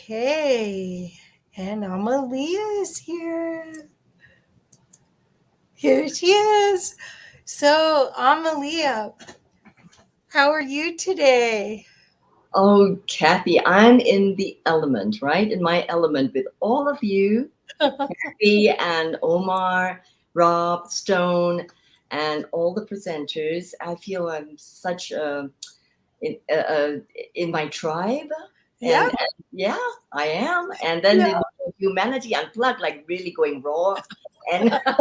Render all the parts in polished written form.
Okay, and Amalia is here. Here she is. So, Amalia, how are you today? Oh, Kathy, I'm in the element, right? In my element with all of you, Kathy and Omar, Rob, Stone, and all the presenters. I feel I'm such in my tribe, Yeah, and yeah, I am. And then yeah. in humanity unplugged, like really going raw, and I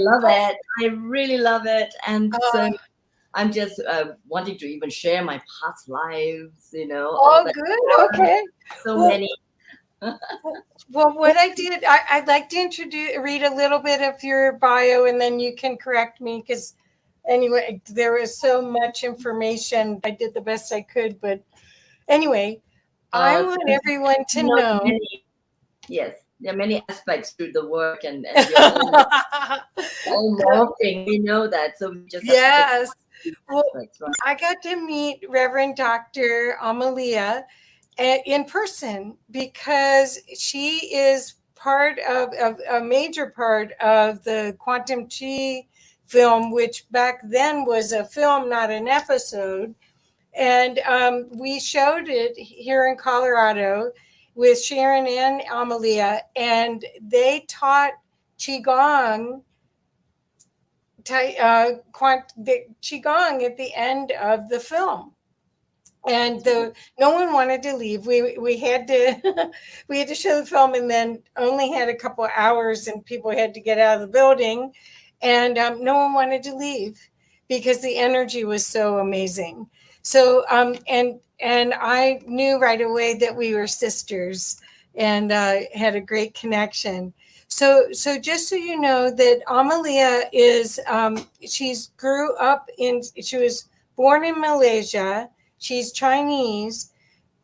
love it. I really love it, and so. Uh, I'm just wanting to even share my past lives, all oh, that. good. Okay. So Well, many. well, what I did, I'd like to read a little bit of your bio, and then you can correct me because, anyway, there is so much information. I did the best I could, but anyway, I Uh, want everyone to know. many, yes, there are many aspects to the work, and we're all morphing. We know that, so we just have to take Yes. these Well, aspects, right? I got to meet Reverend Dr. Amalia in person because she is part of a major part of the Quantum Chi film, which back then was a film, not an episode. And we showed it here in Colorado with Sharon and Amalia, and they taught Qigong the qigong at the end of the film, and the no one wanted to leave. We had to we had to show the film, and then only had a couple of hours, and people had to get out of the building, and no one wanted to leave because the energy was so amazing. So and I knew right away that we were sisters, and had a great connection. So just so you know that Amalia is she's grew up in she was born in Malaysia. She's Chinese,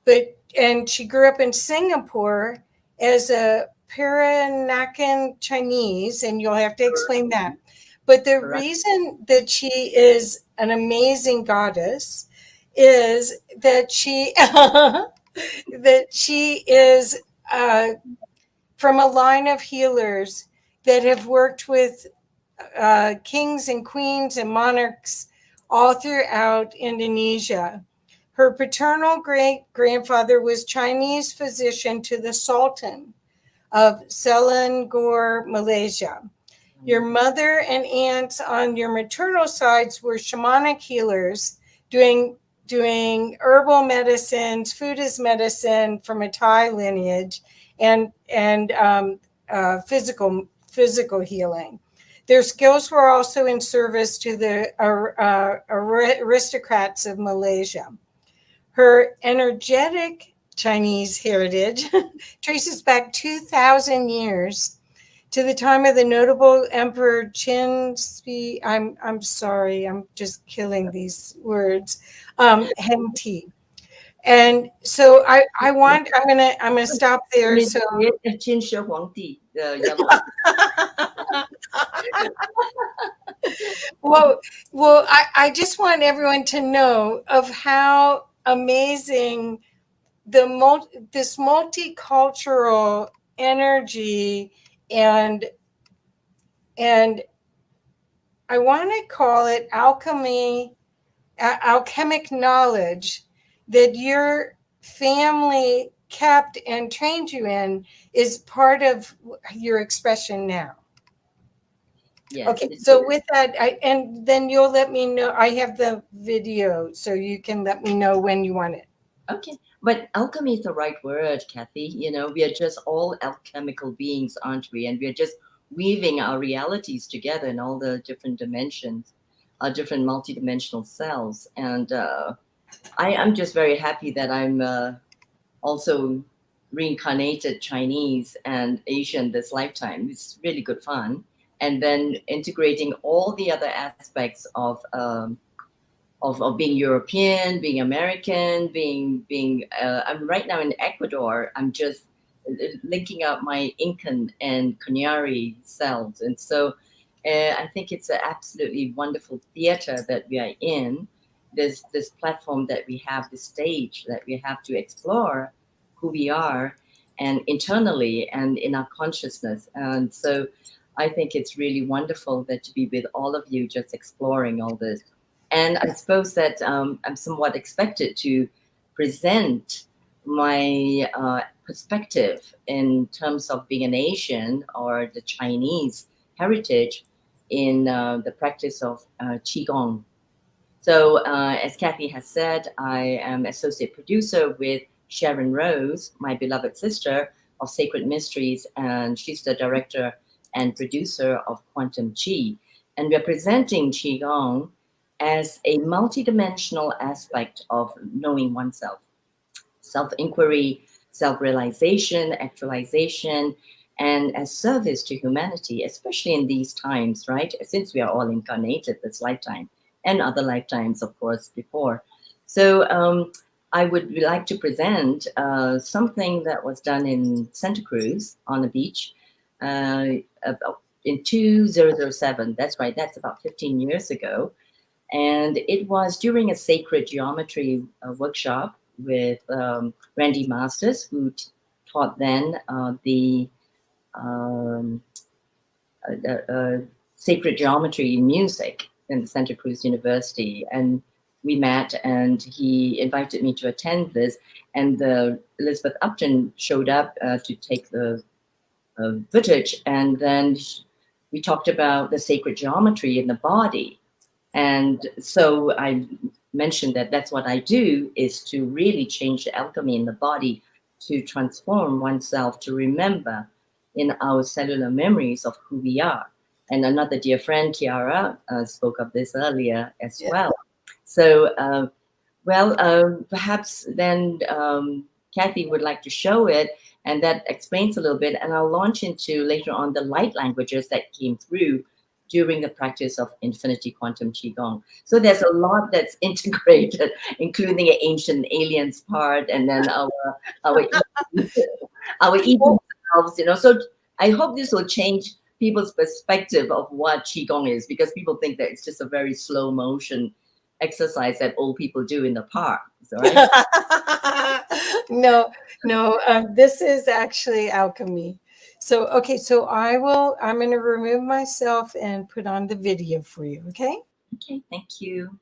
but and she grew up in Singapore as a Peranakan Chinese, and you'll have to explain that. But the Correct. reason that she is an amazing goddess is that she that she is from a line of healers that have worked with kings and queens and monarchs all throughout Indonesia. Her paternal great grandfather was Chinese physician to the Sultan of Selangor, Malaysia. Your mother and aunts on your maternal sides were shamanic healers doing herbal medicines, food as medicine from a Thai lineage, and physical healing. Their skills were also in service to the aristocrats of Malaysia. Her energetic Chinese heritage traces back 2,000 years to the time of the notable Emperor Qin Shi. I'm sorry, I'm just killing these words. Henti. And so I'm gonna stop there. So well, I just want everyone to know of how amazing this multicultural energy and and I want to call it alchemic knowledge that your family kept and trained you in is part of your expression now. Yes, Okay, it so is. with that, and then you'll let me know. I have the video, so you can let me know when you want it. Okay, but alchemy is the right word, Kathy. We are just all alchemical beings, aren't we? And we are just weaving our realities together in all the different dimensions, our different multidimensional selves. And I am just very happy that I'm also reincarnated Chinese and Asian this lifetime. It's really good fun. And then integrating all the other aspects of being European, being American, being. I'm right now in Ecuador. I'm just linking up my Incan and Canary selves, and so I think it's an absolutely wonderful theater that we are in. This platform that we have, this stage that we have to explore, who we are, and internally and in our consciousness. And so I think it's really wonderful that to be with all of you just exploring all this. And I suppose that I'm somewhat expected to present my perspective in terms of being an Asian or the Chinese heritage in the practice of Qigong. So, as Kathy has said, I am associate producer with Sharon Rose, my beloved sister of Sacred Mysteries, and she's the director and producer of Quantum Qi. And we're presenting Qigong as a multidimensional aspect of knowing oneself, self-inquiry, self-realization, actualization, and as service to humanity, especially in these times, right? Since we are all incarnated this lifetime and other lifetimes, of course, before. So I would like to present something that was done in Santa Cruz on the beach in 2007. That's right, that's about 15 years ago. And it was during a sacred geometry workshop with Randy Masters, who taught then the sacred geometry music in Santa Cruz University. And we met, and he invited me to attend this. And Elizabeth Upton showed up to take the footage. And then we talked about the sacred geometry in the body. And so I mentioned that that's what I do, is to really change the alchemy in the body, to transform oneself, to remember in our cellular memories of who we are. And another dear friend, Tiara, spoke of this earlier as well. So, perhaps then Kathy would like to show it, and that explains a little bit. And I'll launch into later on the light languages that came through during the practice of Infinity Quantum Qigong. So there's a lot that's integrated, including the ancient aliens part, and then our eating selves, you know. So I hope this will change people's perspective of what Qigong is, because people think that it's just a very slow motion exercise that old people do in the park. Is that right? No, this is actually alchemy. So, okay, so I'm going to remove myself and put on the video for you, okay? Okay, thank you.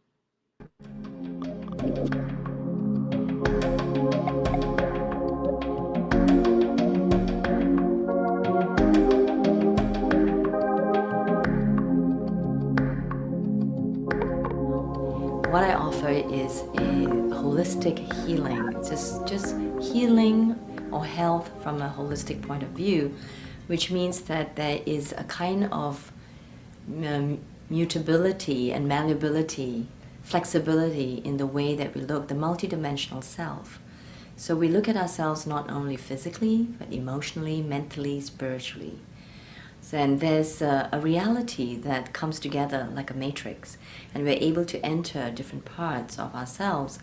What I offer is a holistic healing. It's just healing or health from a holistic point of view, which means that there is a kind of mutability and malleability, flexibility in the way that we look, the multidimensional self. So we look at ourselves not only physically, but emotionally, mentally, spiritually. And there's a reality that comes together like a matrix, and we're able to enter different parts of ourselves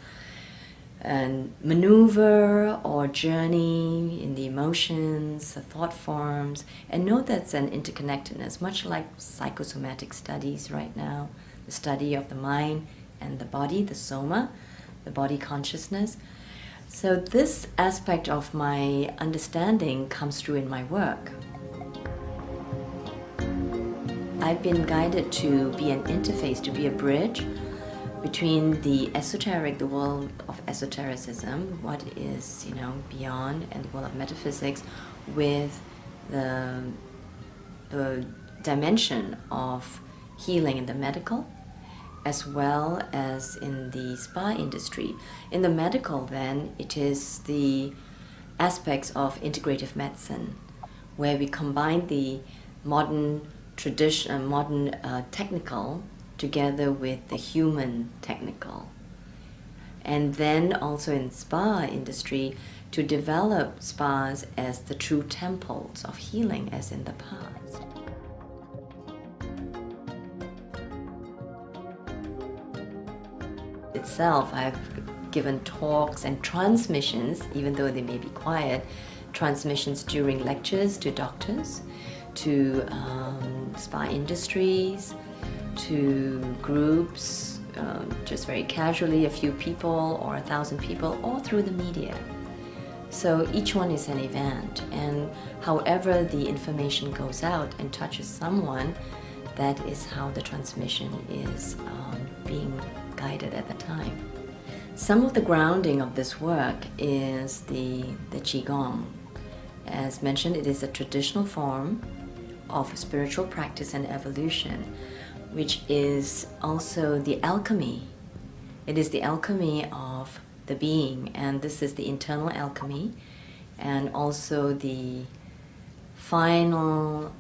and maneuver or journey in the emotions, the thought forms, and know that's an interconnectedness, much like psychosomatic studies right now, the study of the mind and the body, the soma, the body consciousness. So this aspect of my understanding comes through in my work. I've been guided to be an interface, to be a bridge between the esoteric, the world of esotericism, what is, beyond, and the world of metaphysics, with the dimension of healing in the medical, as well as in the spa industry. In the medical, then, it is the aspects of integrative medicine, where we combine the modern technical together with the human technical. And then also in spa industry, to develop spas as the true temples of healing as in the past. Itself, I've given talks and transmissions, even though they may be quiet, transmissions during lectures to doctors, to spa industries, to groups, just very casually, a few people or 1,000 people, all through the media. So each one is an event, and however the information goes out and touches someone, that is how the transmission is being guided at the time. Some of the grounding of this work is the Qigong. As mentioned, it is a traditional form of spiritual practice and evolution, which is also the alchemy. It is the alchemy of the being, and this is the internal alchemy, and also the final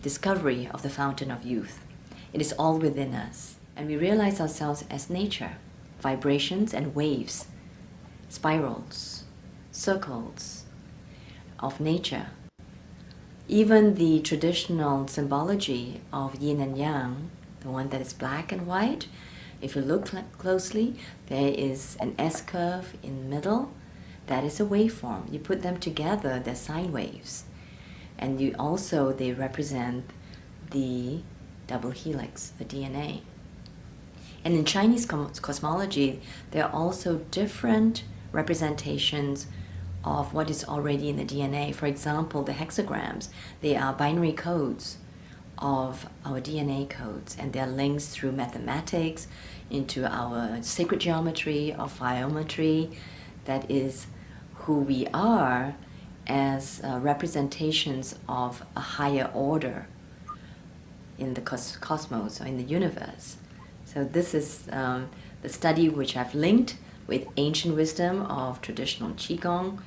discovery of the fountain of youth. It is all within us, and we realize ourselves as nature, vibrations and waves, spirals, circles of nature. Even the traditional symbology of yin and yang, the one that is black and white, if you look closely, there is an S-curve in the middle. That is a waveform. You put them together, they're sine waves. And they represent the double helix, the DNA. And in Chinese cosmology, there are also different representations of what is already in the DNA. For example, the hexagrams, they are binary codes of our DNA codes, and they are linked through mathematics into our sacred geometry or physiometry. That is who we are as representations of a higher order in the cosmos or in the universe. So this is the study which I've linked with ancient wisdom of traditional Qigong,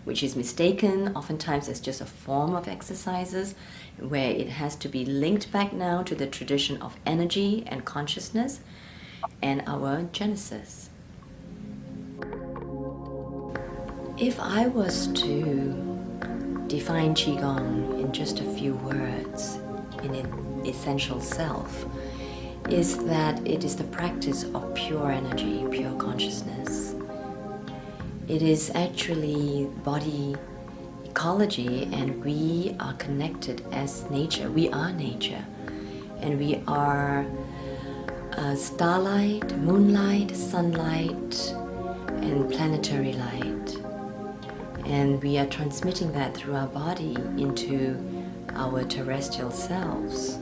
which is mistaken oftentimes as just a form of exercises, where it has to be linked back now to the tradition of energy and consciousness and our genesis. If I was to define Qigong in just a few words, in its essential self, is that it is the practice of pure energy, pure consciousness. It is actually body ecology, and we are connected as nature. We are nature, and we are starlight, moonlight, sunlight, and planetary light. And we are transmitting that through our body into our terrestrial selves.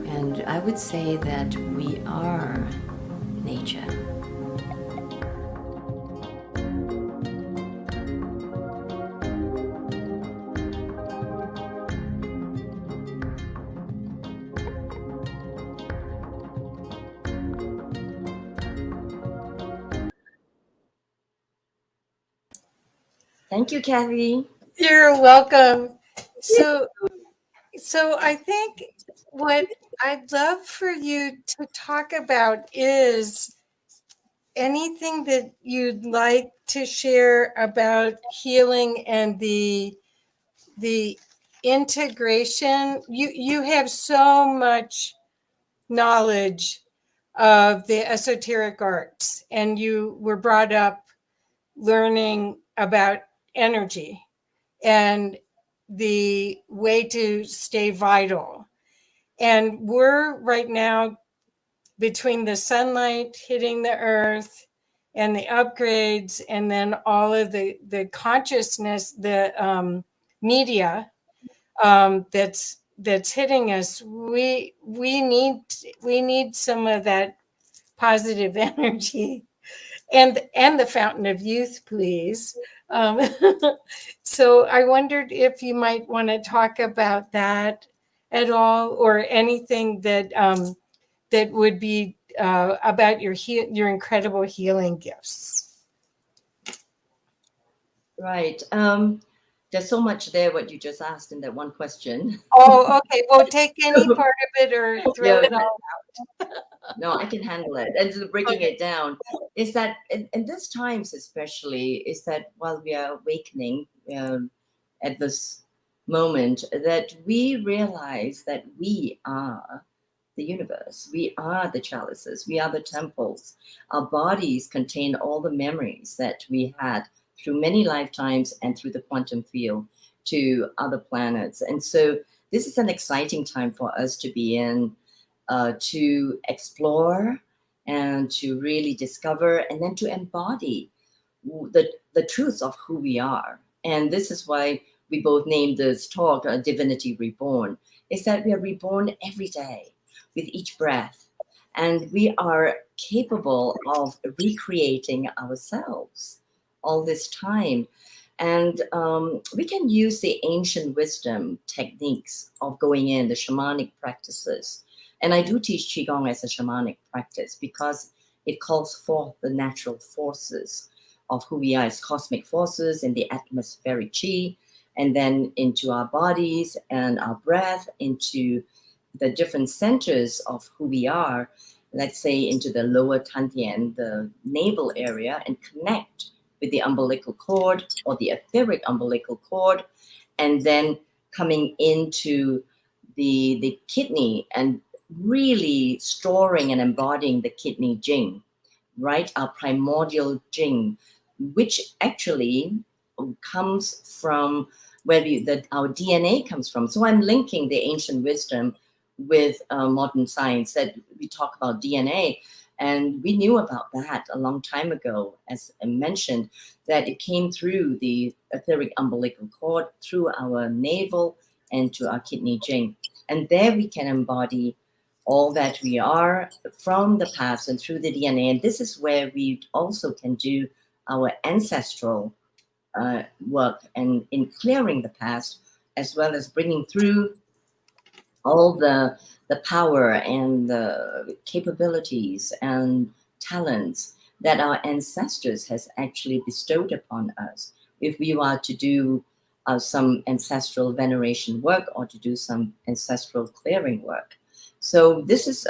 And I would say that we are nature. Thank you, Kathy. You're welcome. So I think what I'd love for you to talk about is anything that you'd like to share about healing and the integration. You have so much knowledge of the esoteric arts, and you were brought up learning about energy and the way to stay vital. And we're right now between the sunlight hitting the earth and the upgrades, and then all of the consciousness, the media that's hitting us. We need some of that positive energy, and the fountain of youth, please. So I wondered if you might want to talk about that at all, or anything that that would be about your incredible healing gifts. Right. There's so much there, what you just asked in that one question. Oh, okay. Well, take any part of it or throw it all out. No, I can handle it. And just breaking Okay. it down is that in these times, especially, is that while we are awakening at this moment, that we realize that we are the universe. We are the chalices. We are the temples. Our bodies contain all the memories that we had through many lifetimes and through the quantum field to other planets. And so this is an exciting time for us to be in, to explore and to really discover, and then to embody the truth of who we are. And this is why we both named this talk Divinity Reborn, is that we are reborn every day with each breath. And we are capable of recreating ourselves all this time. And we can use the ancient wisdom techniques of going in, the shamanic practices. And I do teach Qigong as a shamanic practice because it calls forth the natural forces of who we are as cosmic forces in the atmospheric chi, and then into our bodies and our breath, into the different centers of who we are, let's say into the lower Tantian, the navel area, and connect with the umbilical cord or the etheric umbilical cord, and then coming into the kidney and really storing and embodying the kidney jing, right? Our primordial jing, which actually comes from where our DNA comes from. So I'm linking the ancient wisdom with modern science, that we talk about DNA. And we knew about that a long time ago, as I mentioned, that it came through the etheric umbilical cord, through our navel, and to our kidney jing. And there we can embody all that we are from the past and through the DNA. And this is where we also can do our ancestral work and in clearing the past, as well as bringing through all the power and the capabilities and talents that our ancestors has actually bestowed upon us. If we are to do some ancestral veneration work or to do some ancestral clearing work. So this is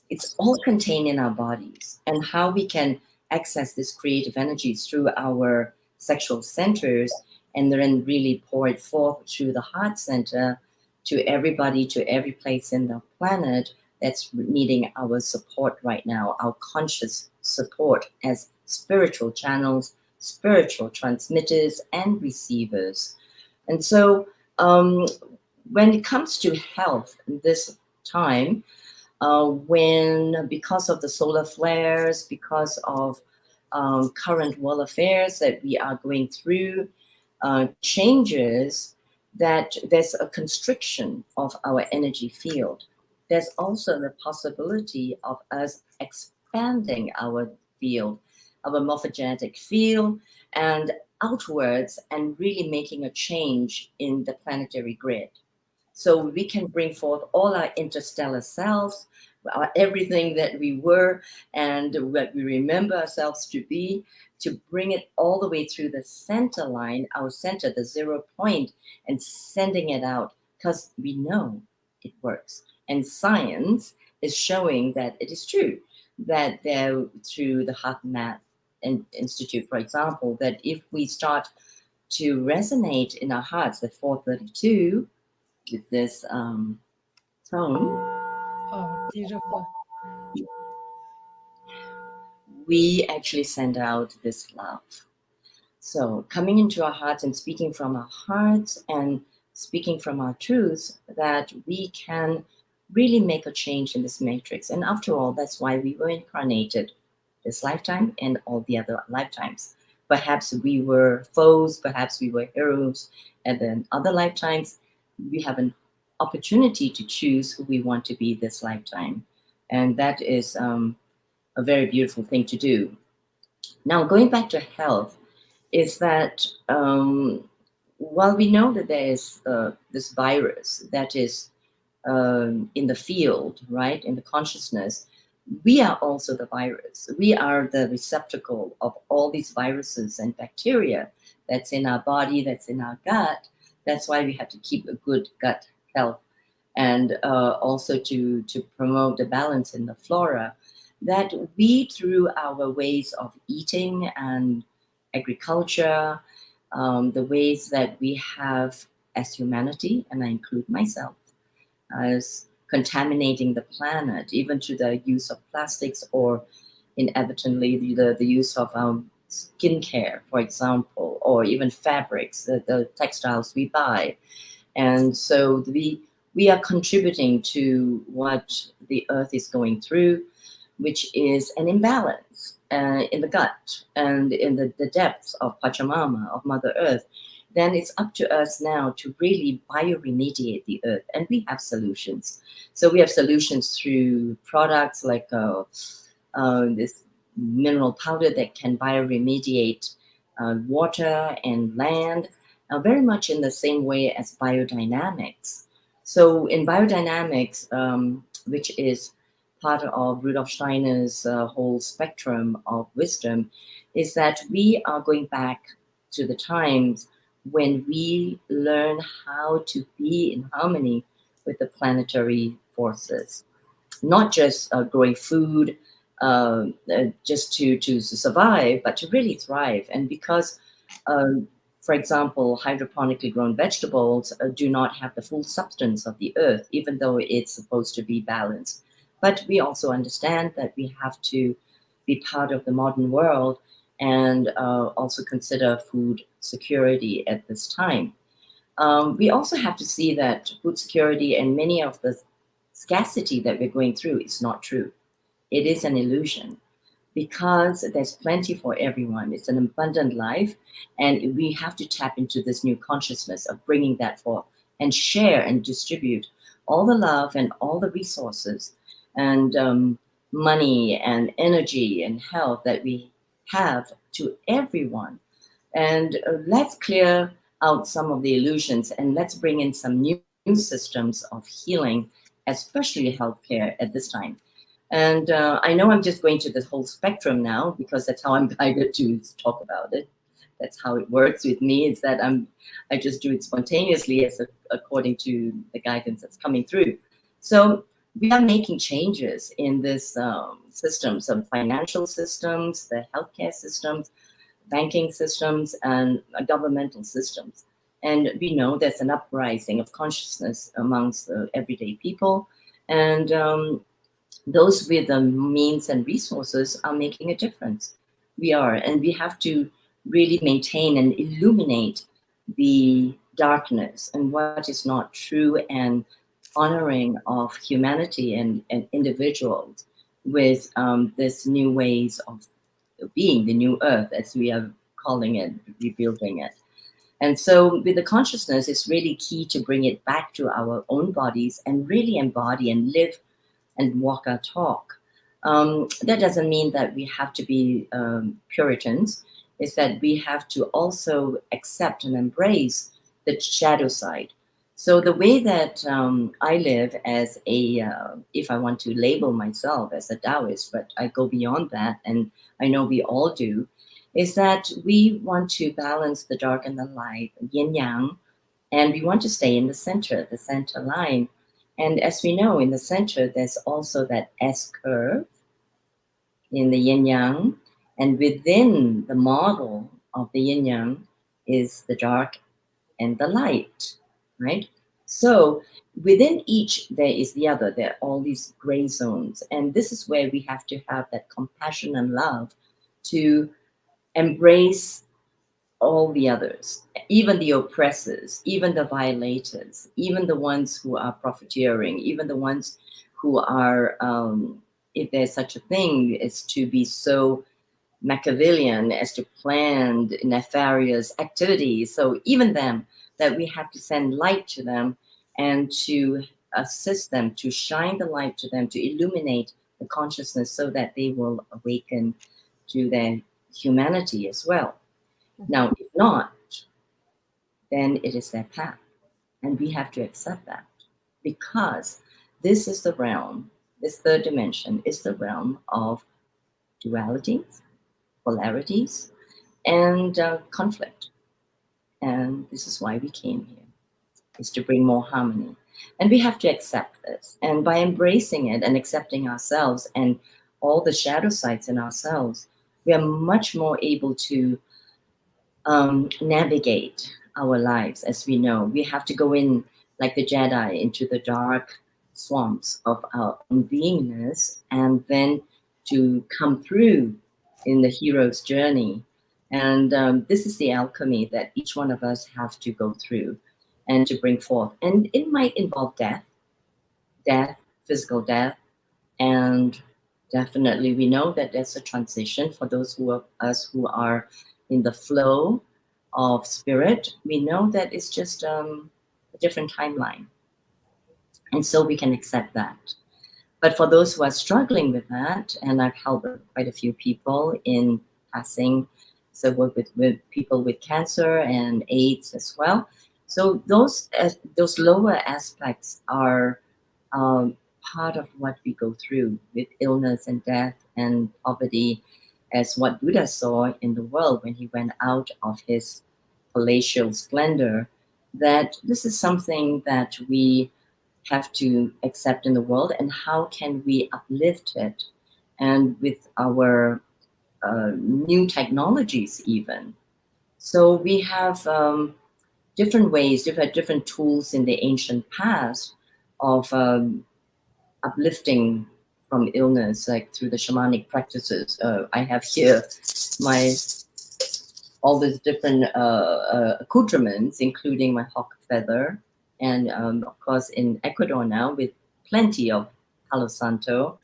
it's all contained in our bodies, and how we can access this creative energies through our sexual centers, and then really pour it forth through the heart center to everybody, to every place in the planet that's needing our support right now, our conscious support as spiritual channels, spiritual transmitters and receivers. And so when it comes to health this time, when because of the solar flares, because of current world affairs that we are going through, changes, that there's a constriction of our energy field. There's also the possibility of us expanding our field, our morphogenetic field, and outwards, and really making a change in the planetary grid. So we can bring forth all our interstellar selves, everything that we were and what we remember ourselves to be, to bring it all the way through the center line, our center, the 0 point, and sending it out, because we know it works. And science is showing that it is true, that there, through the Heart Math Institute, for example, that if we start to resonate in our hearts, the 432, with this tone, Oh, beautiful. we actually send out this love. So coming into our hearts and speaking from our hearts and speaking from our truths, that we can really make a change in this matrix. And after all, that's why we were incarnated this lifetime and all the other lifetimes. Perhaps we were foes, perhaps we were heroes, and then other lifetimes we have an opportunity to choose who we want to be this lifetime. And that is a very beautiful thing to do. Now, going back to health, is that while we know that there is this virus that is in the field, right, in the consciousness, we are also the virus. We are the receptacle of all these viruses and bacteria that's in our body, that's in our gut. That's why we have to keep a good gut health, and also to promote the balance in the flora, that we, through our ways of eating and agriculture, the ways that we have as humanity, and I include myself, as contaminating the planet, even to the use of plastics, or inevitably the use of skincare, for example, or even fabrics, the textiles we buy. And so we are contributing to what the earth is going through. which is an imbalance in the gut and in the depths of Pachamama, of Mother Earth, then it's up to us now to really bioremediate the earth. And we have solutions. So we have solutions through products like this mineral powder that can bioremediate water and land, very much in the same way as biodynamics. So in biodynamics, which is part of Rudolf Steiner's whole spectrum of wisdom, is that we are going back to the times when we learn how to be in harmony with the planetary forces, not just growing food just to survive, but to really thrive. And because, for example, hydroponically grown vegetables do not have the full substance of the earth, even though it's supposed to be balanced. But we also understand that we have to be part of the modern world and also consider food security at this time. We also have to see that food security and many of the scarcity that we're going through is not true. It is an illusion because there's plenty for everyone. It's an abundant life, and we have to tap into this new consciousness of bringing that forth and share and distribute all the love and all the resources and money and energy and health that we have to everyone. And let's clear out some of the illusions and let's bring in some new systems of healing, especially healthcare at this time. And I know I'm just going to this whole spectrum now because that's how I'm guided to talk about it. That's how it works with me. It's that I just do it spontaneously according to the guidance that's coming through. So we are making changes in this system, some financial systems, the healthcare systems, banking systems, and governmental systems. And we know there's an uprising of consciousness amongst the everyday people. And those with the means and resources are making a difference. We are, and we have to really maintain and illuminate the darkness and what is not true and honoring of humanity and individuals with this new ways of being, the new earth, as we are calling it, rebuilding it. And so with the consciousness, it's really key to bring it back to our own bodies and really embody and live and walk our talk. That doesn't mean that we have to be Puritans. It's that we have to also accept and embrace the shadow side. So the way that I live as a, if I want to label myself as a Taoist, but I go beyond that, and I know we all do, is that we want to balance the dark and the light, yin yang, and we want to stay in the center line. And as we know, in the center, there's also that S curve in the yin yang. And within the model of the yin yang is the dark and the light, right? So within each, there is the other. There are all these gray zones. And this is where we have to have that compassion and love to embrace all the others, even the oppressors, even the violators, even the ones who are profiteering, even the ones who are, if there's such a thing, is to be so Machiavellian as to plan nefarious activities. So even them, that we have to send light to them and to assist them, to shine the light to them, to illuminate the consciousness so that they will awaken to their humanity as well. Now, if not, then it is their path. And we have to accept that because this is the realm, this third dimension is the realm of dualities, polarities, and conflict. And this is why we came here, is to bring more harmony. And we have to accept this. And by embracing it and accepting ourselves and all the shadow sides in ourselves, we are much more able to navigate our lives. As we know, we have to go in like the Jedi into the dark swamps of our own beingness and then to come through in the hero's journey. And this is the alchemy that each one of us have to go through and to bring forth. And it might involve death, physical death, and Definitely, we know that there's a transition for those who are in the flow of spirit. We know that it's just a different timeline, and so we can accept that. But for those who are struggling with that, and I've helped quite a few people in passing, so work with people with cancer and AIDS as well. So those lower aspects are part of what we go through with illness and death and poverty, as what Buddha saw in the world when he went out of his palatial splendor. That this is something that we have to accept in the world, and how can we uplift it, and with our new technologies even. So we have different ways, different tools in the ancient past of uplifting from illness, like through the shamanic practices. I have here my all these different accoutrements, including my hawk feather, and of course in Ecuador now with plenty of Palo Santo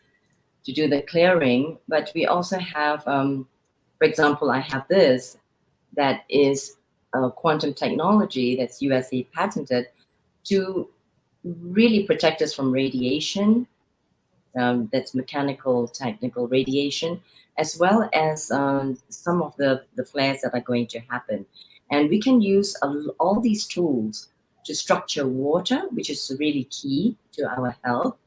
to do the clearing. But we also have, for example, I have this that is quantum technology that's USA patented to really protect us from radiation, that's mechanical, technical radiation, as well as some of the flares that are going to happen. And we can use all these tools to structure water, which is really key to our health.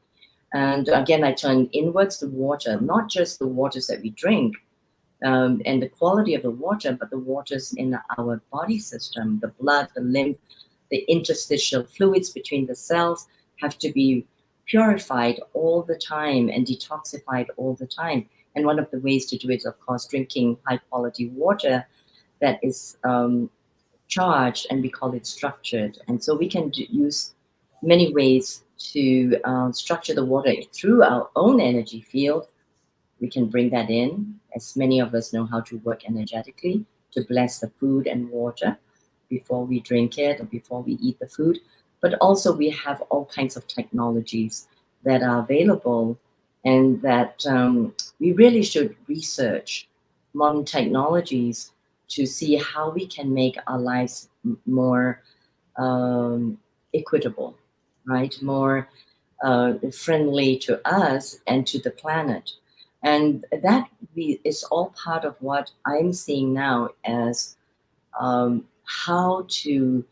And again, I turn inwards the water, not just the waters that we drink, and the quality of the water, but the waters in our body system, the blood, the lymph, the interstitial fluids between the cells have to be purified all the time and detoxified all the time. And one of the ways to do it is, of course, drinking high quality water that is charged, and we call it structured. And so we can use many ways to structure the water through our own energy field. We can bring that in, as many of us know how to work energetically to bless the food and water before we drink it or before we eat the food. But also, we have all kinds of technologies that are available, and that we really should research modern technologies to see how we can make our lives more equitable, right? More friendly to us and to the planet. And that is all part of what I'm seeing now as how to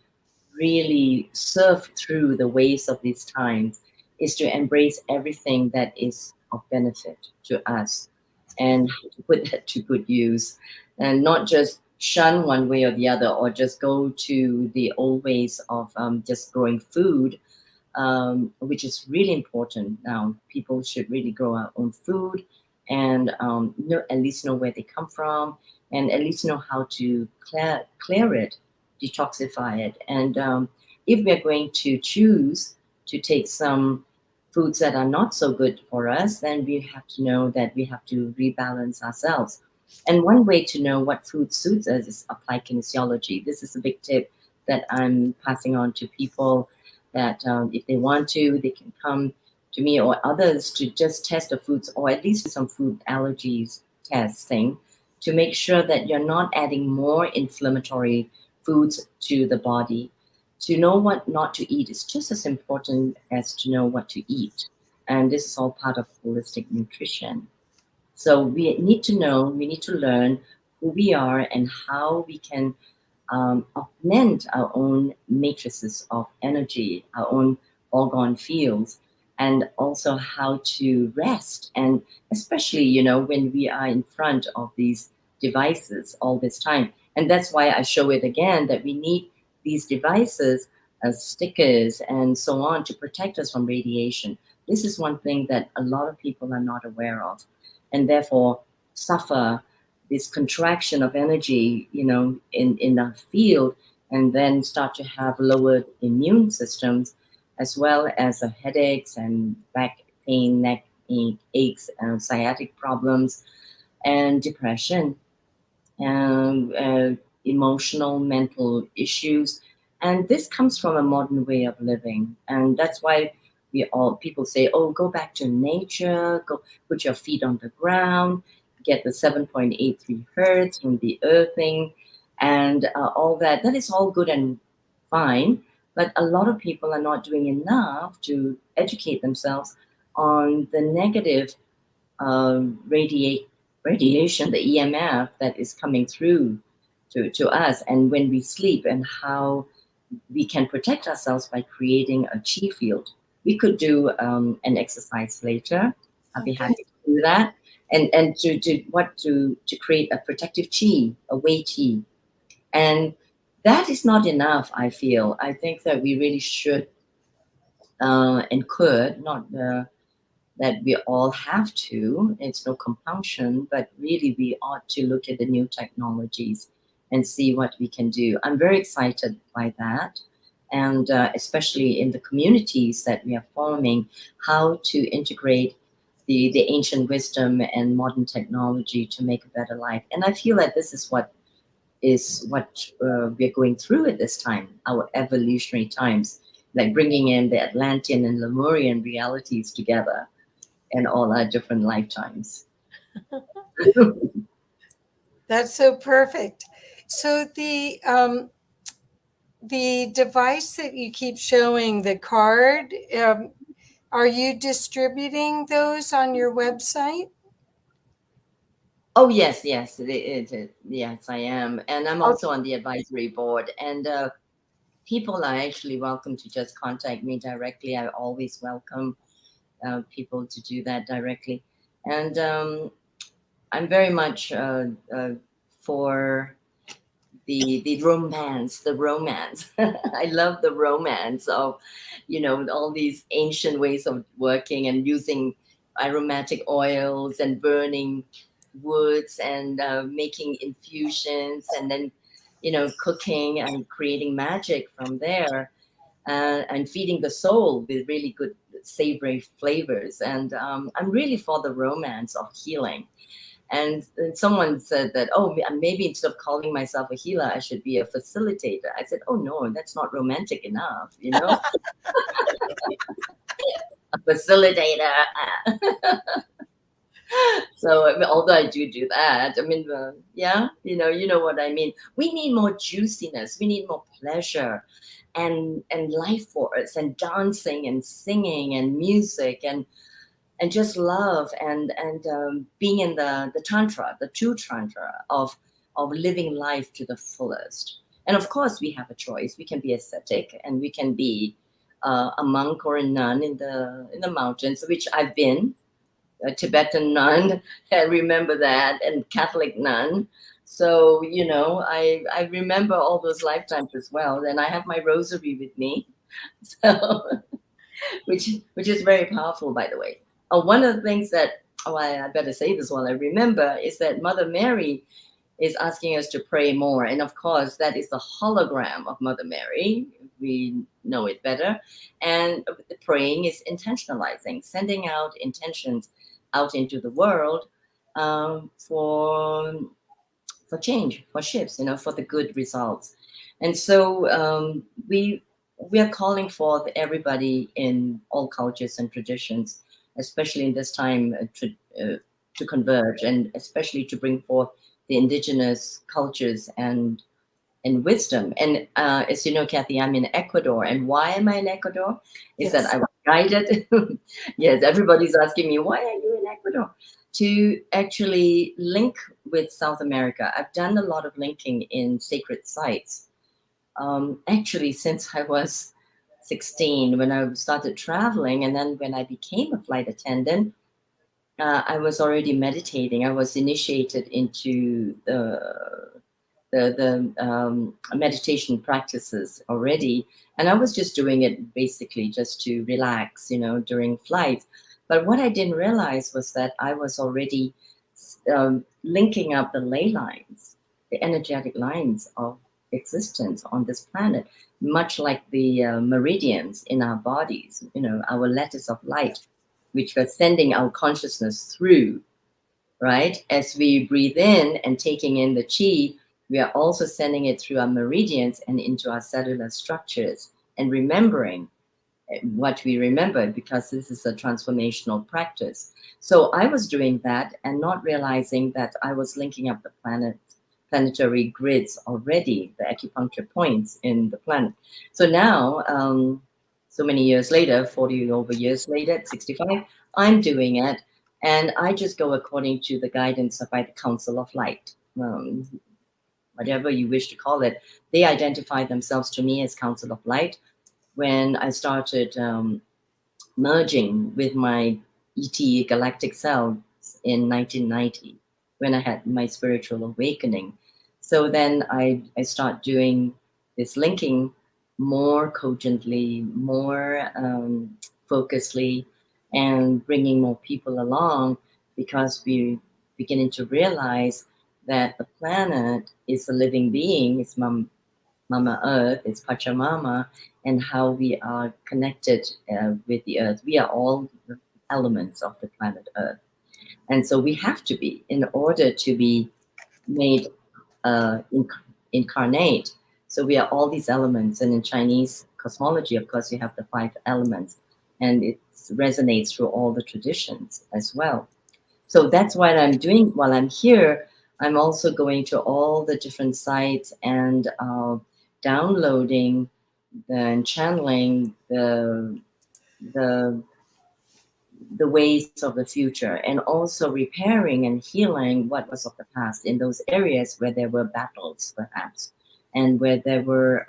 really surf through the waves of these times, is to embrace everything that is of benefit to us and to put that to good use, and not just shun one way or the other, or just go to the old ways of just growing food, which is really important now. People should really grow our own food, and at least know where they come from, and at least know how to clear it, detoxify it. And if we're going to choose to take some foods that are not so good for us, then we have to know that we have to rebalance ourselves. And one way to know what food suits us is apply kinesiology. This is a big tip that I'm passing on to people, that if they want to, they can come to me or others to just test the foods, or at least some food allergies testing, to make sure that you're not adding more inflammatory foods to the body. To know what not to eat is just as important as to know what to eat. And this is all part of holistic nutrition. So we need to know, we need to learn who we are and how we can augment our own matrices of energy, our own orgone fields, and also how to rest. And especially, when we are in front of these devices all this time. And that's why I show it again, that we need these devices as stickers and so on to protect us from radiation. This is one thing that a lot of people are not aware of, and therefore suffer this contraction of energy, in the field, and then start to have lowered immune systems, as well as headaches and back pain, neck aches, sciatic problems, and depression, and emotional, mental issues. And this comes from a modern way of living. And that's why people say, oh, go back to nature, go put your feet on the ground, get the 7.83 hertz from the earthing, and all that. That is all good and fine, but a lot of people are not doing enough to educate themselves on the negative radiation, the EMF that is coming through to us, and when we sleep, and how we can protect ourselves by creating a chi field. We could do an exercise later. I'll be Okay. happy to do that. And to create a protective chi, a wei chi. And that is not enough, I feel. I think that we really should and could, not that we all have to, it's no compulsion, but really we ought to look at the new technologies and see what we can do. I'm very excited by that. And especially in the communities that we are forming, how to integrate the ancient wisdom and modern technology to make a better life. And I feel that this is what we're going through at this time, our evolutionary times, like bringing in the Atlantean and Lemurian realities together and all our different lifetimes. That's so perfect. So the device that you keep showing, the card, are you distributing those on your website? Oh yes, yes, I am, and I'm Okay. also on the advisory board. And people are actually welcome to just contact me directly. I always welcome people to do that directly, and I'm very much for the romance, I love the romance of, all these ancient ways of working and using aromatic oils and burning woods and making infusions, and then cooking and creating magic from there, and feeding the soul with really good savory flavors. And I'm really for the romance of healing. And someone said that, oh, maybe instead of calling myself a healer, I should be a facilitator. I said, oh, no, that's not romantic enough, a facilitator. So, I mean, although I do that, I mean, yeah, you know what I mean. We need more juiciness. We need more pleasure, and life force, and dancing, and singing, and music, and just love, and being in the tantra, the true tantra of living life to the fullest. And of course, we have a choice. We can be ascetic, and we can be a monk or a nun in the mountains, which I've been, a Tibetan nun. I remember that, and Catholic nun. So I remember all those lifetimes as well, and I have my rosary with me. So which is very powerful, by the way. One of the things that, I better say this while I remember, is that Mother Mary is asking us to pray more, and of course that is the hologram of Mother Mary. We know it better, and the praying is intentionalizing, sending out intentions out into the world, for change, for shifts, for the good results. And so we are calling forth everybody in all cultures and traditions, especially in this time, to converge, and especially to bring forth the indigenous cultures and wisdom. And as you know, Kathy, I'm in Ecuador. And why am I in Ecuador? Is that Yes. I was guided. Yes, everybody's asking me, why are you in Ecuador? To actually link with South America. I've done a lot of linking in sacred sites. Actually, since I was 16, when I started traveling, and then when I became a flight attendant, I was already meditating. I was initiated into the meditation practices already, and I was just doing it basically just to relax, during flights. But what I didn't realize was that I was already linking up the ley lines, the energetic lines of existence on this planet, much like the meridians in our bodies, our lattice of light, which we're sending our consciousness through, right? As we breathe in and taking in the chi, we are also sending it through our meridians and into our cellular structures, and remembering what we remember, because this is a transformational practice. So I was doing that and not realizing that I was linking up the planetary grids already, the acupuncture points in the planet. So now, so many years later, 40 over years later, at 65, I'm doing it. And I just go according to the guidance by the Council of Light, whatever you wish to call it. They identify themselves to me as Council of Light when I started merging with my ET galactic selves in 1990, when I had my spiritual awakening. So then I start doing this linking more cogently, more focusedly, and bringing more people along, because we beginning to realize that the planet is a living being. It's Mama Earth, it's Pachamama, and how we are connected with the Earth. We are all elements of the planet Earth. And so we have to be, in order to be made incarnate. So we are all these elements. And in Chinese cosmology, of course, you have the 5 elements, and it resonates through all the traditions as well. So that's what I'm doing while I'm here. I'm also going to all the different sites and downloading and channeling the the ways of the future, and also repairing and healing what was of the past in those areas where there were battles, perhaps, and where there were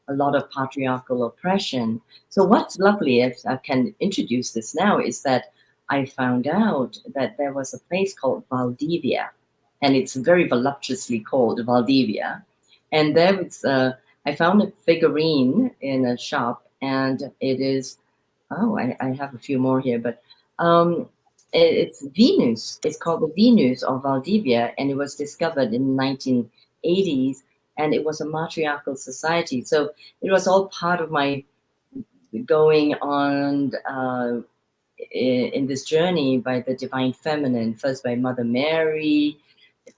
a lot of patriarchal oppression. So what's lovely, if I can introduce this now, is that I found out that there was a place called Valdivia, and it's very voluptuously called Valdivia. And there was, I found a figurine in a shop, and it is, oh, I have a few more here, but um, it's Venus. It's called the Venus of Valdivia, and it was discovered in the 1980s, and it was a matriarchal society. So it was all part of my going on in this journey by the divine feminine, first by Mother Mary,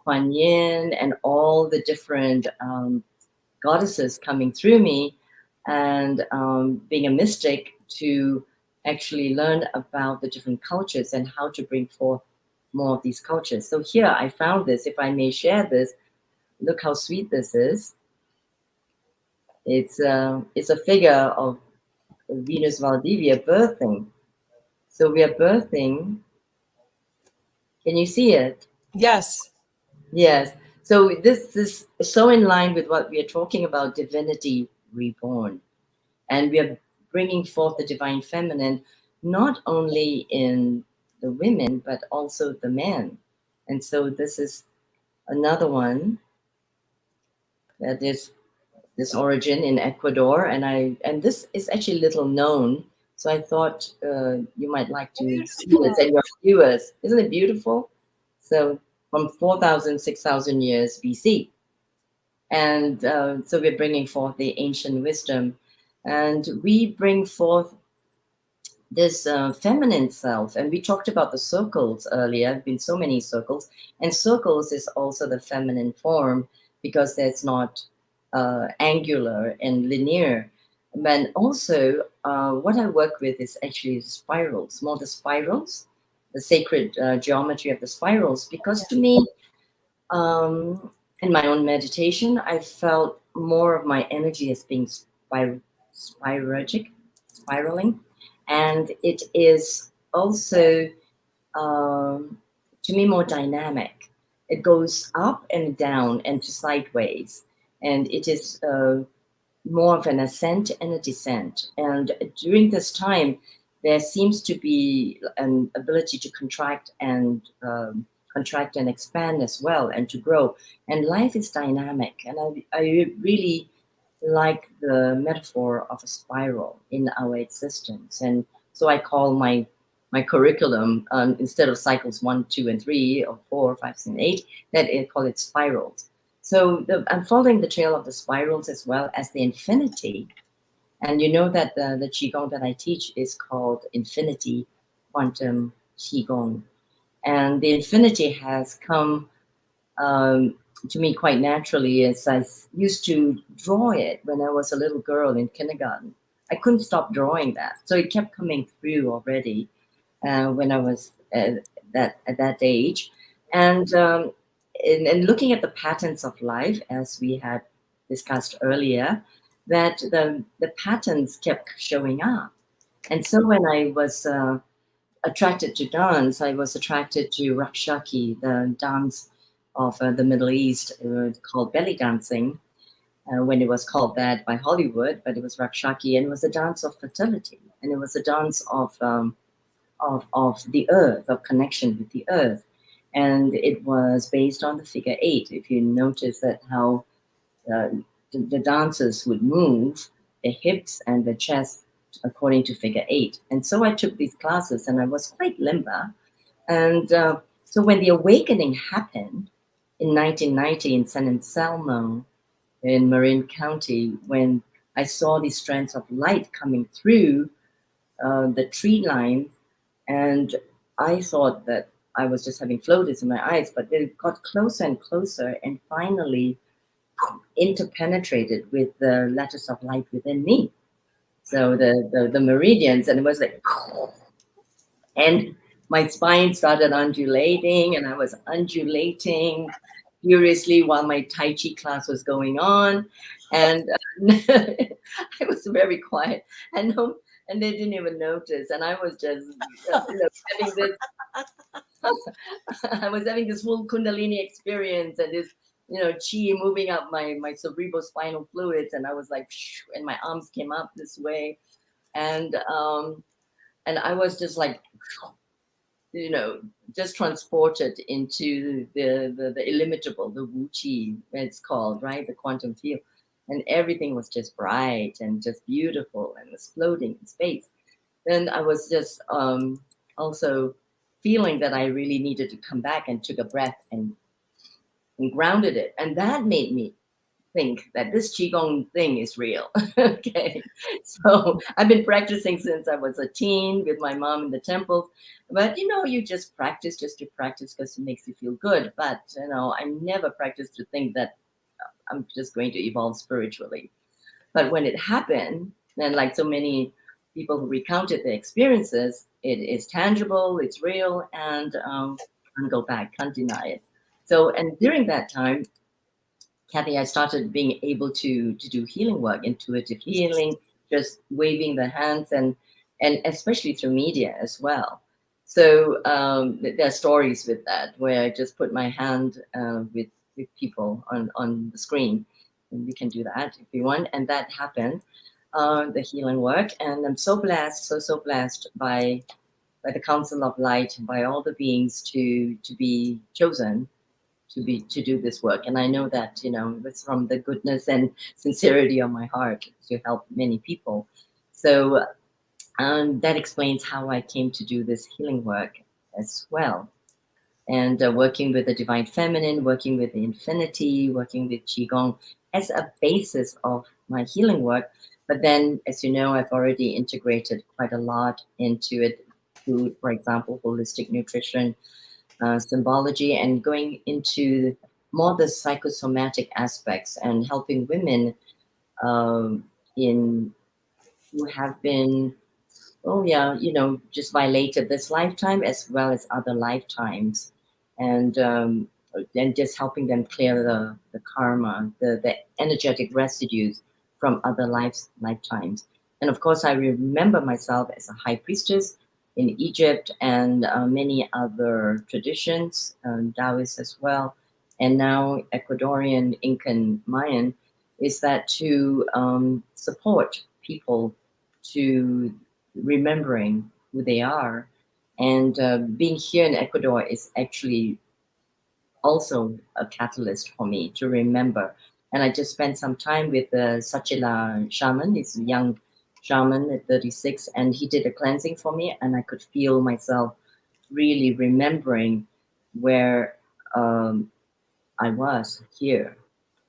Kuan Yin, and all the different goddesses coming through me, and being a mystic, to actually learn about the different cultures and how to bring forth more of these cultures. So here I found this, if I may share this. Look how sweet this is. It's a figure of Venus Valdivia birthing. So we are birthing. Can you see it? Yes. Yes. So this is so in line with what we are talking about, divinity reborn. And we are bringing forth the divine feminine, not only in the women, but also the men. And so this is another one that is this origin in Ecuador. And this is actually little known. So I thought you might like to see this, and your viewers. Isn't it beautiful? So from 4,000, 6,000 years BC. And so we're bringing forth the ancient wisdom. And we bring forth this feminine self. And we talked about the circles earlier. There have been so many circles. And circles is also the feminine form, because it's not angular and linear. And also, what I work with is actually spirals, more the spirals, the sacred geometry of the spirals, because to me, um, in my own meditation, I felt more of my energy as being spiragic, spiraling. And it is also, to me, more dynamic. It goes up and down and to sideways. And it is more of an ascent and a descent. And during this time, there seems to be an ability to contract and expand as well, and to grow. And life is dynamic. And I really like the metaphor of a spiral in our existence. And so I call my curriculum, instead of cycles 1, 2, and 3, or 4, 5, 6, and 8, that I call it spirals. So I'm following the trail of the spirals as well as the infinity. And you know that the Qigong that I teach is called Infinity Quantum Qigong. And the infinity has come to me quite naturally, as I used to draw it when I was a little girl in kindergarten. I couldn't stop drawing that. So it kept coming through already when I was at that age. And, and looking at the patterns of life, as we had discussed earlier, that the patterns kept showing up. And so when I was attracted to dance, I was attracted to Rakshaki, the dance of the Middle East, called belly dancing, when it was called that by Hollywood, but it was Rakshaki, and it was a dance of fertility, and it was a dance of the earth, of connection with the earth. And it was based on the figure eight. If you notice that how uh, the dancers would move the hips and the chest according to figure eight. And so I took these classes and I was quite limber. And so when the awakening happened in 1990 in San Anselmo in Marin County, when I saw these strands of light coming through the tree line, and I thought that I was just having floaters in my eyes, but they got closer and closer, and finally interpenetrated with the letters of light within me. So the meridians, and it was like, and my spine started undulating, and I was undulating furiously while my Tai Chi class was going on, and I was very quiet, and no, and they didn't even notice, and I was just having this. I was having this full Kundalini experience, and this chi moving up my cerebrospinal fluids, and I was like, and my arms came up this way, and I was just like, just transported into the illimitable, the Wu Chi, it's called, right? The quantum field. And everything was just bright and just beautiful and was floating in space. Then I was just also feeling that I really needed to come back, and took a breath and grounded it. And that made me think that this Qigong thing is real. Okay. So I've been practicing since I was a teen with my mom in the temple. But you just practice just to practice because it makes you feel good. But I never practiced to think that I'm just going to evolve spiritually. But when it happened, then like so many people who recounted their experiences, it is tangible, it's real, and can't go back, can't deny it. So, and during that time, Kathy, I started being able to do healing work, intuitive healing, just waving the hands, and especially through media as well. So there are stories with that where I just put my hand with people on the screen, and we can do that if you want. And that happened, the healing work, and I'm so blessed, so blessed by the Council of Light, by all the beings to be chosen to do this work. And I know that it's from the goodness and sincerity of my heart to help many people. So that explains how I came to do this healing work as well. And working with the divine feminine, working with the infinity, working with Qigong as a basis of my healing work. But then, as you know, I've already integrated quite a lot into it through, for example, holistic nutrition, symbology, and going into more the psychosomatic aspects and helping women in who have been, oh yeah, just violated this lifetime as well as other lifetimes, and just helping them clear the karma, the energetic residues from other lifetimes. And of course, I remember myself as a high priestess in Egypt and many other traditions, Taoist as well, and now Ecuadorian, Incan, Mayan, is that to support people to remembering who they are. And being here in Ecuador is actually also a catalyst for me to remember. And I just spent some time with the Sachila shaman. He's a young shaman at 36, and he did a cleansing for me, and I could feel myself really remembering where I was here.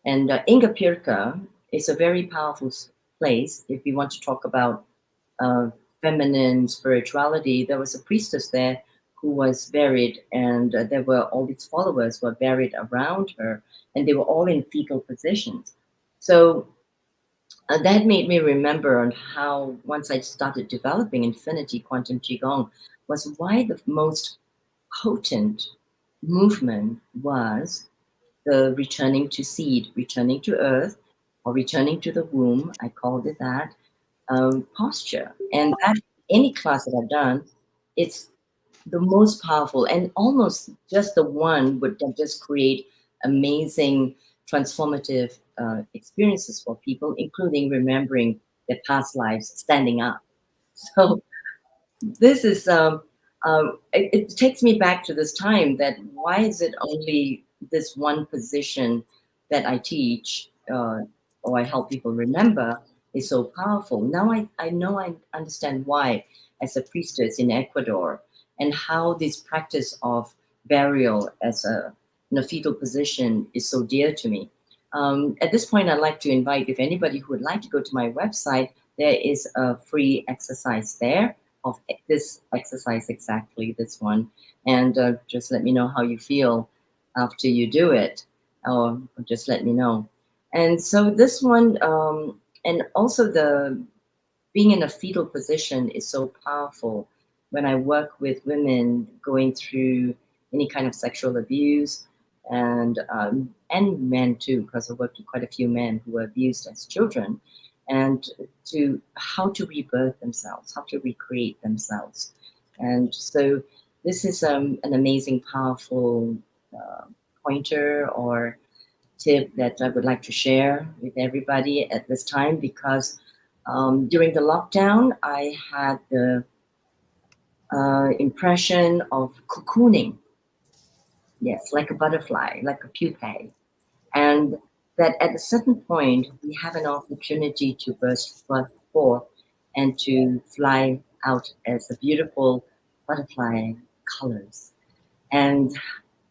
And Ingapirka is a very powerful place if you want to talk about uh, feminine spirituality. There was a priestess there who was buried, and there were all these followers were buried around her, and they were all in fetal positions. So That made me remember on how once I started developing infinity quantum qigong was why the most potent movement was the returning to seed, returning to earth, or returning to the womb. I called it that posture, and that any class that I've done, it's the most powerful, and almost just the one would just create amazing transformative experiences for people, including remembering their past lives standing up. So this is it takes me back to this time, that why is it only this one position that I teach, or I help people remember, is so powerful. Now I know, I understand why, as a priestess in Ecuador, and how this practice of burial as a in a fetal position is so dear to me. At this point, I'd like to invite, if anybody who would like to go to my website, there is a free exercise there of this exercise, exactly this one, and just let me know how you feel after you do it, or just let me know. And so this one, and also the being in a fetal position is so powerful when I work with women going through any kind of sexual abuse, and men too, because I worked with quite a few men who were abused as children, and to how to rebirth themselves, how to recreate themselves. And so this is an amazing, powerful uh, pointer or tip that I would like to share with everybody at this time, because during the lockdown, I had the impression of cocooning. Yes, like a butterfly, like a pupae. And that at a certain point, we have an opportunity to burst forth and to fly out as a beautiful butterfly colors. And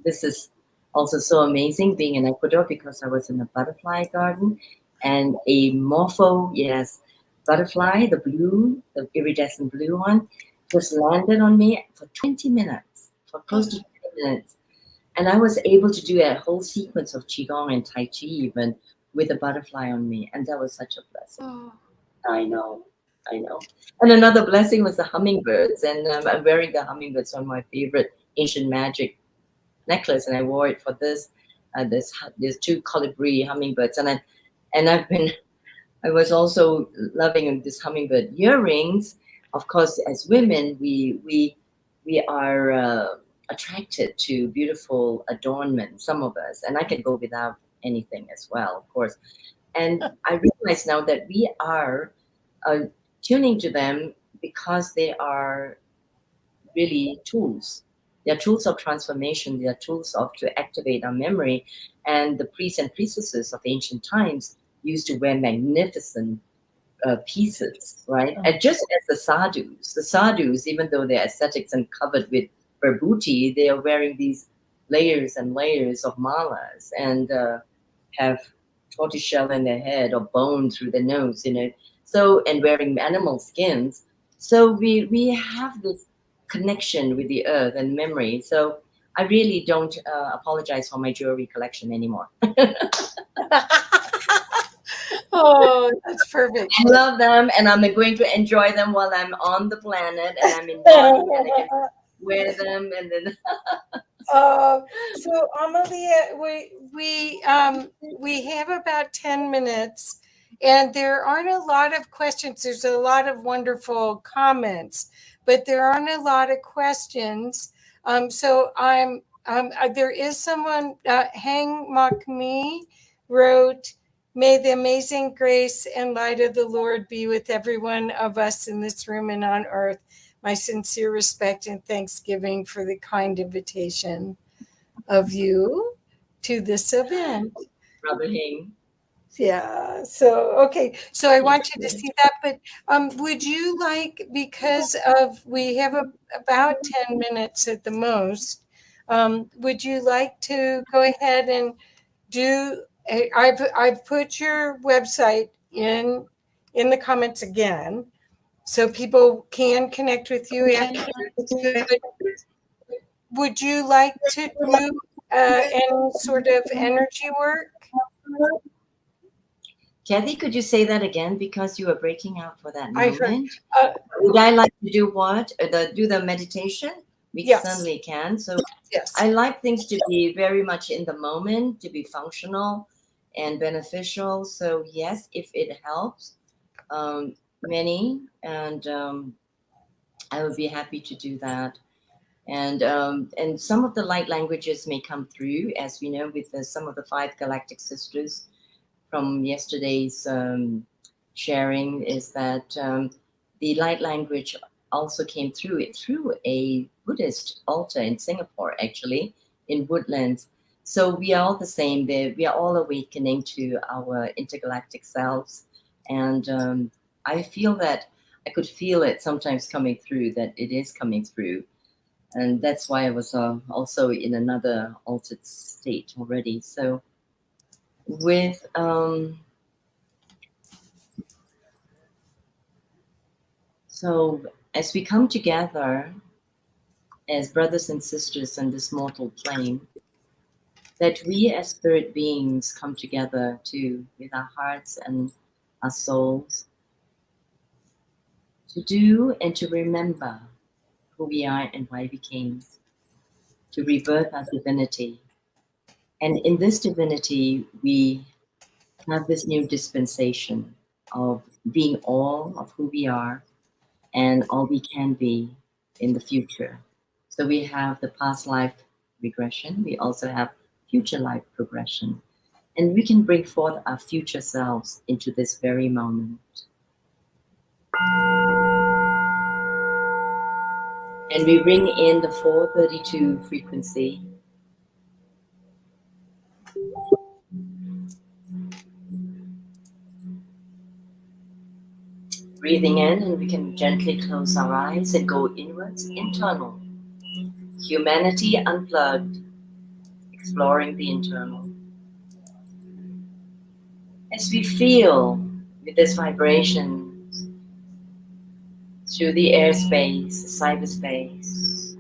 this is also so amazing being in Ecuador, because I was in a butterfly garden, and a morpho, yes, butterfly, the iridescent blue one, just landed on me for 20 minutes, for close to 20 minutes. And I was able to do a whole sequence of Qigong and Tai Chi even with a butterfly on me. And that was such a blessing. Oh. I know. I know. And another blessing was the hummingbirds. And I'm wearing the hummingbirds on my favorite ancient magic necklace, and I wore it for this. There's two colibri hummingbirds, and I was also loving this hummingbird earrings. Of course, as women, we are attracted to beautiful adornment. Some of us, and I can go without anything as well, of course. And I realize now that we are uh, tuning to them because they are really tools. They are tools of transformation. They are tools of to activate our memory. And the priests and priestesses of ancient times used to wear magnificent pieces, right? And just as the sadhus, even though they're ascetics and covered with vibhuti, they are wearing these layers and layers of malas, and have tortoiseshell in their head or bone through the nose, you know. So, and wearing animal skins. So we have this connection with the earth and memory. So I really don't apologize for my jewelry collection anymore. Oh, that's perfect. I love them, and I'm going to enjoy them while I'm on the planet and I'm in body, and I can wear them, and then So Amalia, we have about 10 minutes, and there aren't a lot of questions. There's a lot of wonderful comments, but there aren't a lot of questions. So there is someone, Hang Makmi wrote, "May the amazing grace and light of the Lord be with every one of us in this room and on earth. My sincere respect and thanksgiving for the kind invitation of you to this event." Brother Hing. Yeah. So, okay. So I want you to see that, but would you like, because of, we have about 10 minutes at the most, would you like to go ahead and do, I've put your website in the comments again, so people can connect with you afterwards. But would you like to do any sort of energy work? Kathy, could you say that again, because you were breaking out for that I heard. moment? Would I like to do what? Do the meditation? We Yes. certainly can. So Yes. I like things to be very much in the moment, to be functional and beneficial. So yes, if it helps many, and I would be happy to do that. And some of the light languages may come through, as we know, with some of the 5 galactic sisters from yesterday's sharing, is that the light language also came through it through a Buddhist altar in Singapore, actually, in Woodlands. So we are all the same. We are all awakening to our intergalactic selves. And I feel that I could feel it sometimes coming through, that it is coming through. And that's why I was also in another altered state already. So with so as we come together as brothers and sisters on this mortal plane, that we as spirit beings come together too, with our hearts and our souls, to do and to remember who we are and why we came, to rebirth our divinity. And in this divinity, we have this new dispensation of being all of who we are and all we can be in the future. So we have the past life regression, we also have future life progression, and we can bring forth our future selves into this very moment. And we bring in the 432 frequency. Breathing in, and we can gently close our eyes and go inwards, internal. Humanity unplugged, exploring the internal. As we feel with this vibration through the airspace, the cyberspace,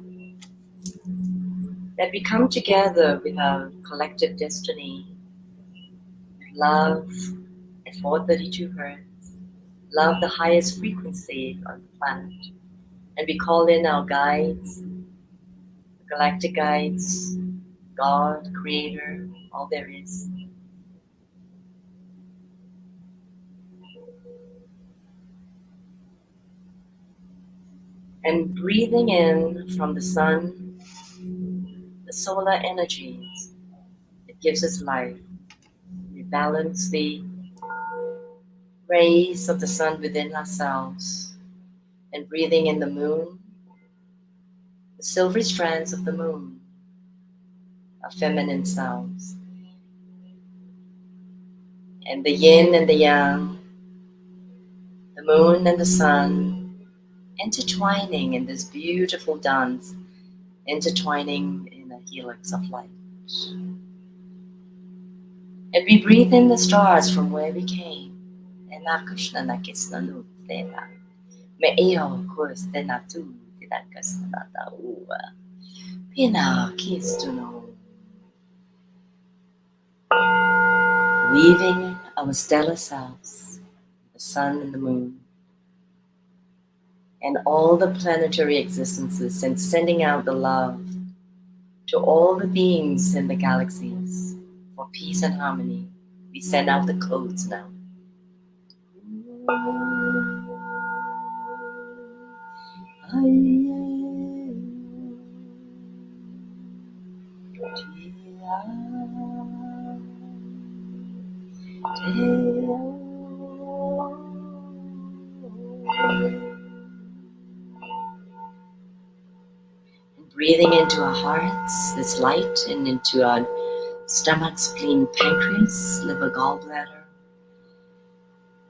that we come together with our collective destiny, love at 432 hertz, love the highest frequency on the planet. And we call in our guides, galactic guides, God, Creator, all there is. And breathing in from the sun, the solar energies, it gives us life. We balance the rays of the sun within ourselves, and breathing in the moon, the silvery strands of the moon, our feminine selves, and the yin and the yang, the moon and the sun, intertwining in this beautiful dance, intertwining in a helix of light. And we breathe in the stars from where we came. And Krishna na Krishna nu tena. Me eo kurs tena tu tena kasna ta uwa. Pina kistuno. Weaving our stellar selves, the sun and the moon, and all the planetary existences, and sending out the love to all the beings in the galaxies for peace and harmony. We send out the codes now. Breathing into our hearts, this light, and into our stomach, spleen, pancreas, liver, gallbladder,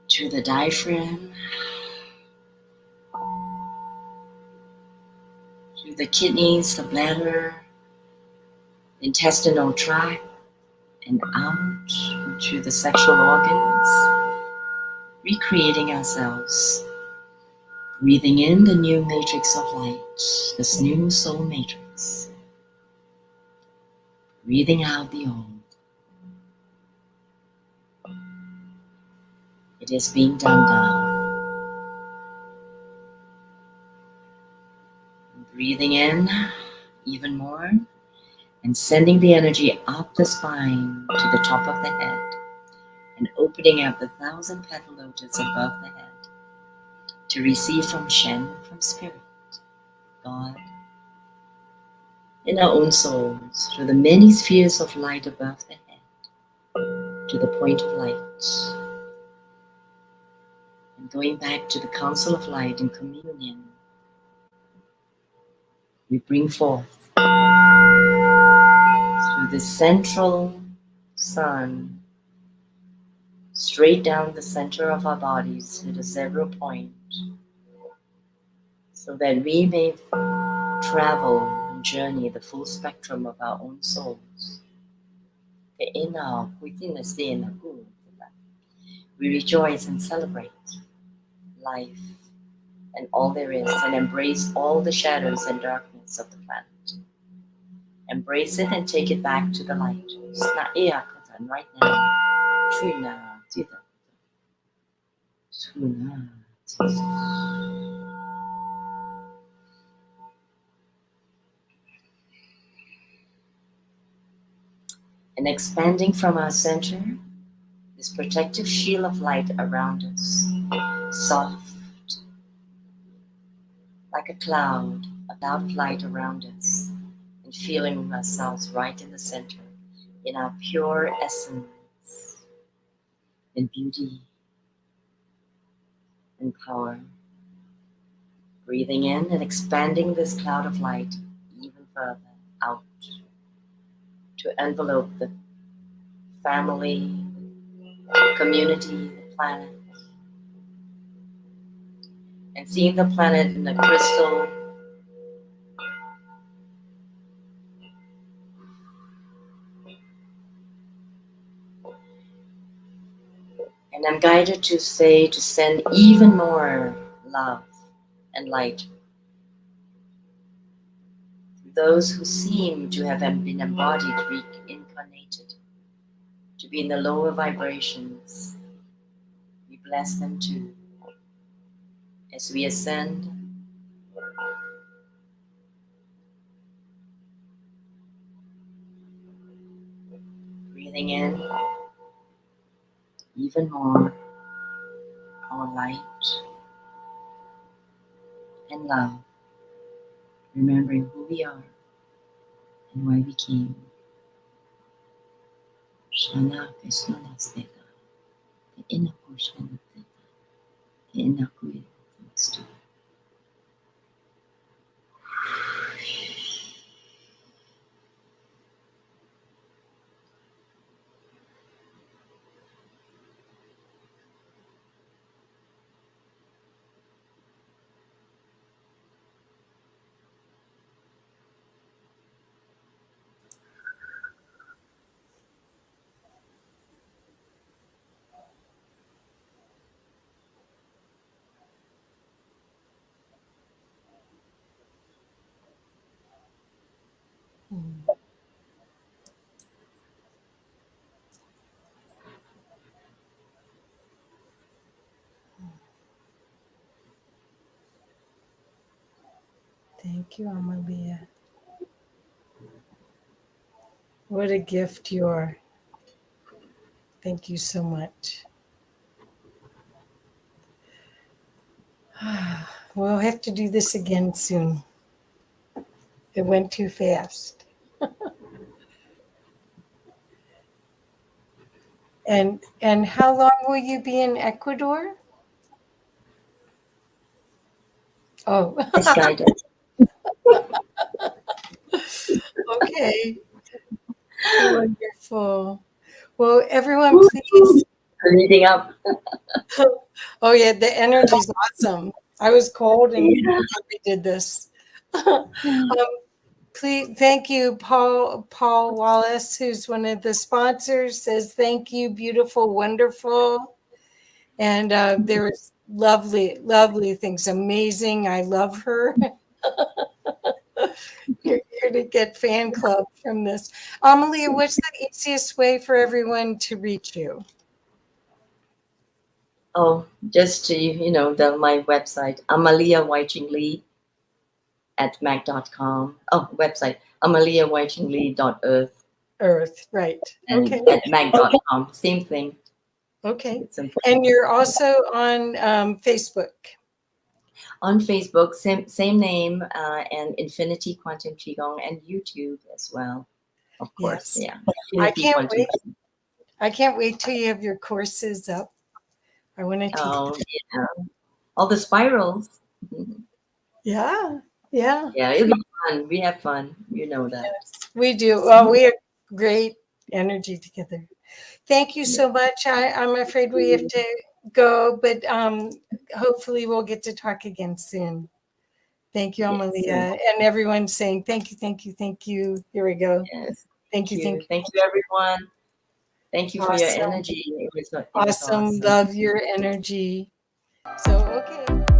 to the diaphragm, to the kidneys, the bladder, intestinal tract, and out to the sexual organs, recreating ourselves, breathing in the new matrix of light, this new soul matrix, breathing out the old. It is being done now. Breathing in even more and sending the energy up the spine to the top of the head and opening up the 1,000-petal lotus above the head to receive from Shen, from Spirit, God, in our own souls, through the many spheres of light above the head, to the point of light, and going back to the Council of Light in communion, we bring forth through the central sun, straight down the center of our bodies to the 0 point, so that we may travel and journey the full spectrum of our own souls. We rejoice and celebrate life and all there is, and embrace all the shadows and darkness of the planet. Embrace it and take it back to the light. Right now. And expanding from our center, this protective shield of light around us, soft like a cloud of light around us, and feeling ourselves right in the center, in our pure essence, in beauty and power. Breathing in and expanding this cloud of light even further out to envelope the family, community, the planet, and seeing the planet in a crystal and I'm guided to say to send even more love and light to those who seem to have been embodied, reincarnated, to be in the lower vibrations. We bless them too. As we ascend, breathing in even more our light and love, remembering who we are and why we came. Shana Krishna Nasteta, the inner portion, the inner queen. Thank you, Amalia. What a gift you are. Thank you so much. We'll have to do this again soon. It went too fast. And how long will you be in Ecuador? Oh, As guided. okay. Wonderful. Well, everyone, please. Leading up. Oh, yeah, the energy's awesome. I was cold and we did this. Please, thank you, Paul Wallace, who's one of the sponsors, says thank you, beautiful, wonderful. And there was lovely things. Amazing. I love her. You're here to get fan club from this. Amalia, what's the easiest way for everyone to reach you? Oh, just to, my website, Amalia Weiching Lee at mac.com. Oh, website, amaliaweichinglee.earth Earth, right. and Okay. at mac.com. Same thing. Okay. It's important. And you're also on Facebook. On Facebook, same name, and Infinity Quantum Qigong, and YouTube as well. Of course, Yes. yeah. I Infinity can't Quantum. wait. I can't wait till you have your courses up. I want to teach. Oh, yeah. All the spirals. Mhm. Yeah. Yeah. Yeah, it'll be fun. We have fun. You know that. Yes, we do. Well, we have great energy together. Thank you so much. I'm afraid we have to go, but hopefully we'll get to talk again soon. Thank you, Yes, Amalia. And everyone's saying thank you, thank you, thank you. Here we go. yes. Thank you, thank you. Thank you, everyone. Thank you for your Awesome. energy. It was Awesome. awesome. Love your energy. So, okay.